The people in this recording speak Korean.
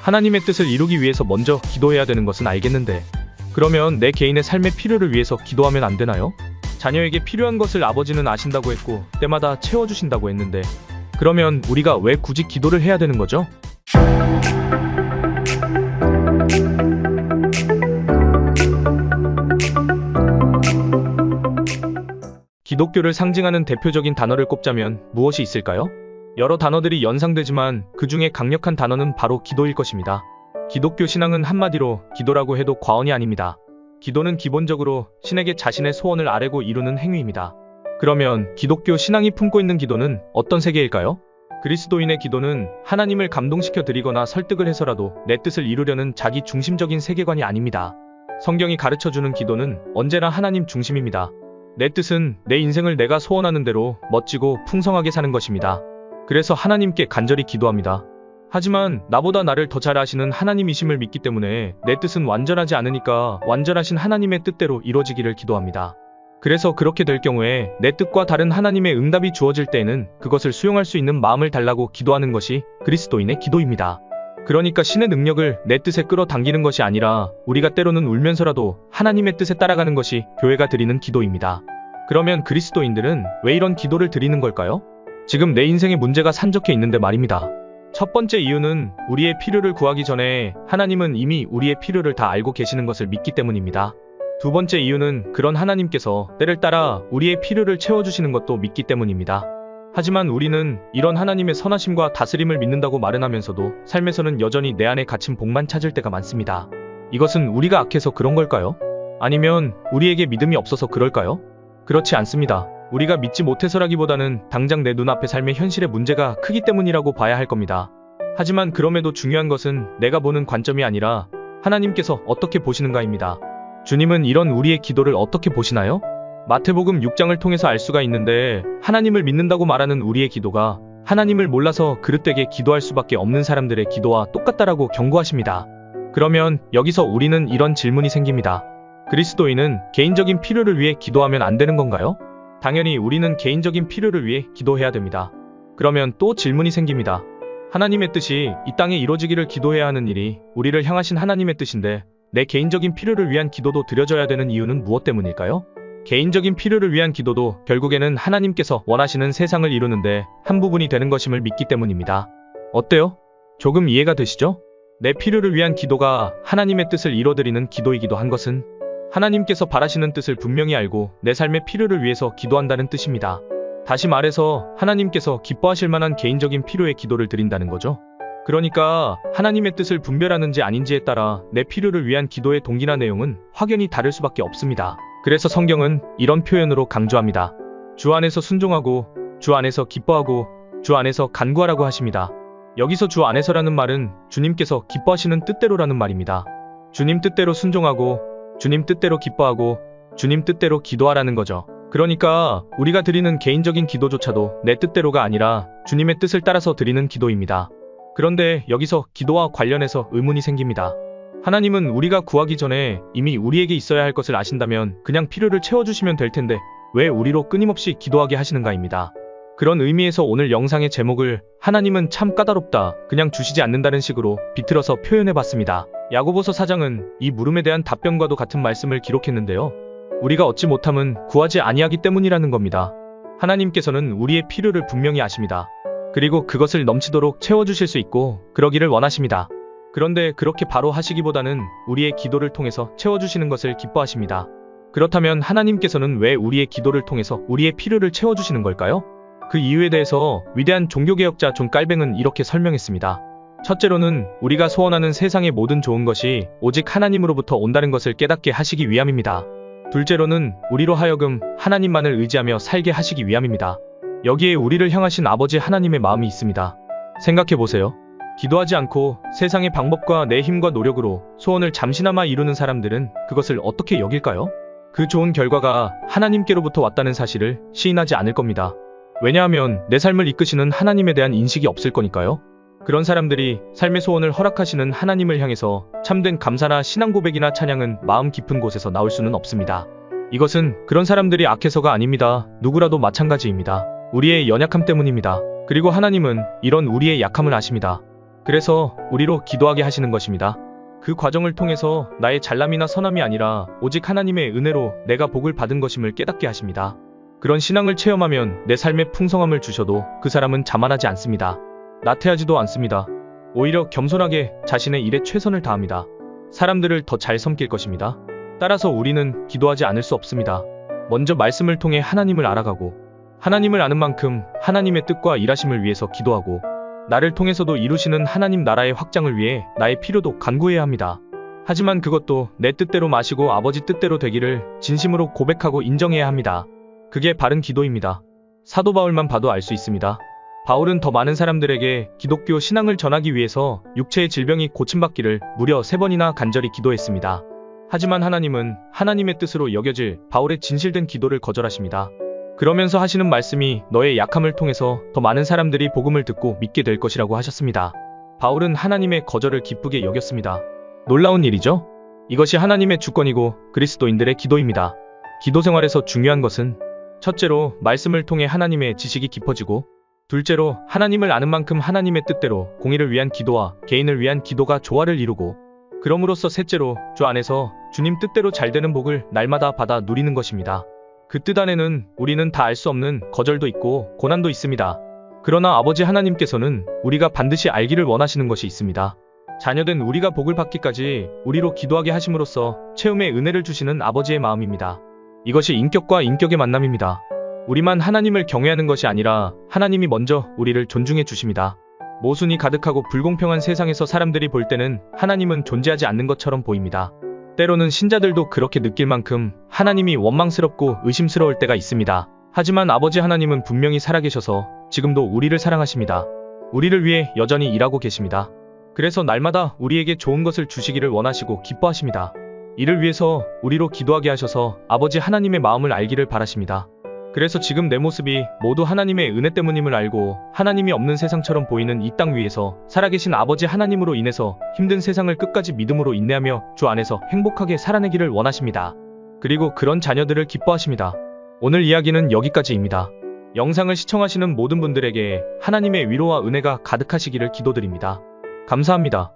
하나님의 뜻을 이루기 위해서 먼저 기도해야 되는 것은 알겠는데, 그러면 내 개인의 삶의 필요를 위해서 기도하면 안 되나요? 자녀에게 필요한 것을 아버지는 아신다고 했고 때마다 채워주신다고 했는데, 그러면 우리가 왜 굳이 기도를 해야 되는 거죠? 기독교를 상징하는 대표적인 단어를 꼽자면 무엇이 있을까요? 여러 단어들이 연상되지만 그 중에 강력한 단어는 바로 기도일 것입니다. 기독교 신앙은 한마디로 기도라고 해도 과언이 아닙니다. 기도는 기본적으로 신에게 자신의 소원을 아뢰고 이루는 행위입니다. 그러면 기독교 신앙이 품고 있는 기도는 어떤 세계일까요? 그리스도인의 기도는 하나님을 감동시켜 드리거나 설득을 해서라도 내 뜻을 이루려는 자기 중심적인 세계관이 아닙니다. 성경이 가르쳐주는 기도는 언제나 하나님 중심입니다. 내 뜻은 내 인생을 내가 소원하는 대로 멋지고 풍성하게 사는 것입니다. 그래서 하나님께 간절히 기도합니다. 하지만 나보다 나를 더 잘 아시는 하나님이심을 믿기 때문에 내 뜻은 완전하지 않으니까 완전하신 하나님의 뜻대로 이루어지기를 기도합니다. 그래서 그렇게 될 경우에 내 뜻과 다른 하나님의 응답이 주어질 때에는 그것을 수용할 수 있는 마음을 달라고 기도하는 것이 그리스도인의 기도입니다. 그러니까 신의 능력을 내 뜻에 끌어당기는 것이 아니라 우리가 때로는 울면서라도 하나님의 뜻에 따라가는 것이 교회가 드리는 기도입니다. 그러면 그리스도인들은 왜 이런 기도를 드리는 걸까요? 지금 내 인생에 문제가 산적해 있는데 말입니다. 첫 번째 이유는 우리의 필요를 구하기 전에 하나님은 이미 우리의 필요를 다 알고 계시는 것을 믿기 때문입니다. 두 번째 이유는 그런 하나님께서 때를 따라 우리의 필요를 채워주시는 것도 믿기 때문입니다. 하지만 우리는 이런 하나님의 선하심과 다스림을 믿는다고 말은 하면서도 삶에서는 여전히 내 안에 갇힌 복만 찾을 때가 많습니다. 이것은 우리가 악해서 그런 걸까요? 아니면 우리에게 믿음이 없어서 그럴까요? 그렇지 않습니다. 우리가 믿지 못해서라기보다는 당장 내 눈앞의 삶의 현실의 문제가 크기 때문이라고 봐야 할 겁니다. 하지만 그럼에도 중요한 것은 내가 보는 관점이 아니라 하나님께서 어떻게 보시는가입니다. 주님은 이런 우리의 기도를 어떻게 보시나요? 마태복음 6장을 통해서 알 수가 있는데, 하나님을 믿는다고 말하는 우리의 기도가 하나님을 몰라서 그릇되게 기도할 수밖에 없는 사람들의 기도와 똑같다라고 경고하십니다. 그러면 여기서 우리는 이런 질문이 생깁니다. 그리스도인은 개인적인 필요를 위해 기도하면 안 되는 건가요? 당연히 우리는 개인적인 필요를 위해 기도해야 됩니다. 그러면 또 질문이 생깁니다. 하나님의 뜻이 이 땅에 이루어지기를 기도해야 하는 일이 우리를 향하신 하나님의 뜻인데 내 개인적인 필요를 위한 기도도 드려져야 되는 이유는 무엇 때문일까요? 개인적인 필요를 위한 기도도 결국에는 하나님께서 원하시는 세상을 이루는데 한 부분이 되는 것임을 믿기 때문입니다. 어때요? 조금 이해가 되시죠? 내 필요를 위한 기도가 하나님의 뜻을 이뤄드리는 기도이기도 한 것은 하나님께서 바라시는 뜻을 분명히 알고 내 삶의 필요를 위해서 기도한다는 뜻입니다. 다시 말해서 하나님께서 기뻐하실 만한 개인적인 필요의 기도를 드린다는 거죠. 그러니까 하나님의 뜻을 분별하는지 아닌지에 따라 내 필요를 위한 기도의 동기나 내용은 확연히 다를 수밖에 없습니다. 그래서 성경은 이런 표현으로 강조합니다. 주 안에서 순종하고 주 안에서 기뻐하고 주 안에서 간구하라고 하십니다. 여기서 주 안에서라는 말은 주님께서 기뻐하시는 뜻대로라는 말입니다. 주님 뜻대로 순종하고 주님 뜻대로 기뻐하고 주님 뜻대로 기도하라는 거죠. 그러니까 우리가 드리는 개인적인 기도조차도 내 뜻대로가 아니라 주님의 뜻을 따라서 드리는 기도입니다. 그런데 여기서 기도와 관련해서 의문이 생깁니다. 하나님은 우리가 구하기 전에 이미 우리에게 있어야 할 것을 아신다면 그냥 필요를 채워주시면 될 텐데 왜 우리로 끊임없이 기도하게 하시는가입니다. 그런 의미에서 오늘 영상의 제목을 하나님은 참 까다롭다, 그냥 주시지 않는다는 식으로 비틀어서 표현해봤습니다. 야고보서 4장은 이 물음에 대한 답변과도 같은 말씀을 기록했는데요. 우리가 얻지 못함은 구하지 아니하기 때문이라는 겁니다. 하나님께서는 우리의 필요를 분명히 아십니다. 그리고 그것을 넘치도록 채워주실 수 있고 그러기를 원하십니다. 그런데 그렇게 바로 하시기보다는 우리의 기도를 통해서 채워주시는 것을 기뻐하십니다. 그렇다면 하나님께서는 왜 우리의 기도를 통해서 우리의 필요를 채워주시는 걸까요? 그 이유에 대해서 위대한 종교개혁자 존 깔뱅은 이렇게 설명했습니다. 첫째로는 우리가 소원하는 세상의 모든 좋은 것이 오직 하나님으로부터 온다는 것을 깨닫게 하시기 위함입니다. 둘째로는 우리로 하여금 하나님만을 의지하며 살게 하시기 위함입니다. 여기에 우리를 향하신 아버지 하나님의 마음이 있습니다. 생각해보세요. 기도하지 않고 세상의 방법과 내 힘과 노력으로 소원을 잠시나마 이루는 사람들은 그것을 어떻게 여길까요? 그 좋은 결과가 하나님께로부터 왔다는 사실을 시인하지 않을 겁니다. 왜냐하면 내 삶을 이끄시는 하나님에 대한 인식이 없을 거니까요. 그런 사람들이 삶의 소원을 허락하시는 하나님을 향해서 참된 감사나 신앙 고백이나 찬양은 마음 깊은 곳에서 나올 수는 없습니다. 이것은 그런 사람들이 악해서가 아닙니다. 누구라도 마찬가지입니다. 우리의 연약함 때문입니다. 그리고 하나님은 이런 우리의 약함을 아십니다. 그래서 우리로 기도하게 하시는 것입니다. 그 과정을 통해서 나의 잘남이나 선함이 아니라 오직 하나님의 은혜로 내가 복을 받은 것임을 깨닫게 하십니다. 그런 신앙을 체험하면 내 삶에 풍성함을 주셔도 그 사람은 자만하지 않습니다. 나태하지도 않습니다. 오히려 겸손하게 자신의 일에 최선을 다합니다. 사람들을 더 잘 섬길 것입니다. 따라서 우리는 기도하지 않을 수 없습니다. 먼저 말씀을 통해 하나님을 알아가고 하나님을 아는 만큼 하나님의 뜻과 일하심을 위해서 기도하고 나를 통해서도 이루시는 하나님 나라의 확장을 위해 나의 필요도 간구해야 합니다. 하지만 그것도 내 뜻대로 마시고 아버지 뜻대로 되기를 진심으로 고백하고 인정해야 합니다. 그게 바른 기도입니다. 사도 바울만 봐도 알 수 있습니다. 바울은 더 많은 사람들에게 기독교 신앙을 전하기 위해서 육체의 질병이 고침받기를 무려 3번이나 간절히 기도했습니다. 하지만 하나님은 하나님의 뜻으로 여겨질 바울의 진실된 기도를 거절하십니다. 그러면서 하시는 말씀이 너의 약함을 통해서 더 많은 사람들이 복음을 듣고 믿게 될 것이라고 하셨습니다. 바울은 하나님의 거절을 기쁘게 여겼습니다. 놀라운 일이죠? 이것이 하나님의 주권이고 그리스도인들의 기도입니다. 기도 생활에서 중요한 것은 첫째로 말씀을 통해 하나님의 지식이 깊어지고 둘째로 하나님을 아는 만큼 하나님의 뜻대로 공의를 위한 기도와 개인을 위한 기도가 조화를 이루고 그럼으로써 셋째로 주 안에서 주님 뜻대로 잘되는 복을 날마다 받아 누리는 것입니다. 그 뜻 안에는 우리는 다 알 수 없는 거절도 있고 고난도 있습니다. 그러나 아버지 하나님께서는 우리가 반드시 알기를 원하시는 것이 있습니다. 자녀된 우리가 복을 받기까지 우리로 기도하게 하심으로써 체험의 은혜를 주시는 아버지의 마음입니다. 이것이 인격과 인격의 만남입니다. 우리만 하나님을 경외하는 것이 아니라 하나님이 먼저 우리를 존중해 주십니다. 모순이 가득하고 불공평한 세상에서 사람들이 볼 때는 하나님은 존재하지 않는 것처럼 보입니다. 때로는 신자들도 그렇게 느낄 만큼 하나님이 원망스럽고 의심스러울 때가 있습니다. 하지만 아버지 하나님은 분명히 살아계셔서 지금도 우리를 사랑하십니다. 우리를 위해 여전히 일하고 계십니다. 그래서 날마다 우리에게 좋은 것을 주시기를 원하시고 기뻐하십니다. 이를 위해서 우리로 기도하게 하셔서 아버지 하나님의 마음을 알기를 바라십니다. 그래서 지금 내 모습이 모두 하나님의 은혜 때문임을 알고 하나님이 없는 세상처럼 보이는 이 땅 위에서 살아계신 아버지 하나님으로 인해서 힘든 세상을 끝까지 믿음으로 인내하며 주 안에서 행복하게 살아내기를 원하십니다. 그리고 그런 자녀들을 기뻐하십니다. 오늘 이야기는 여기까지입니다. 영상을 시청하시는 모든 분들에게 하나님의 위로와 은혜가 가득하시기를 기도드립니다. 감사합니다.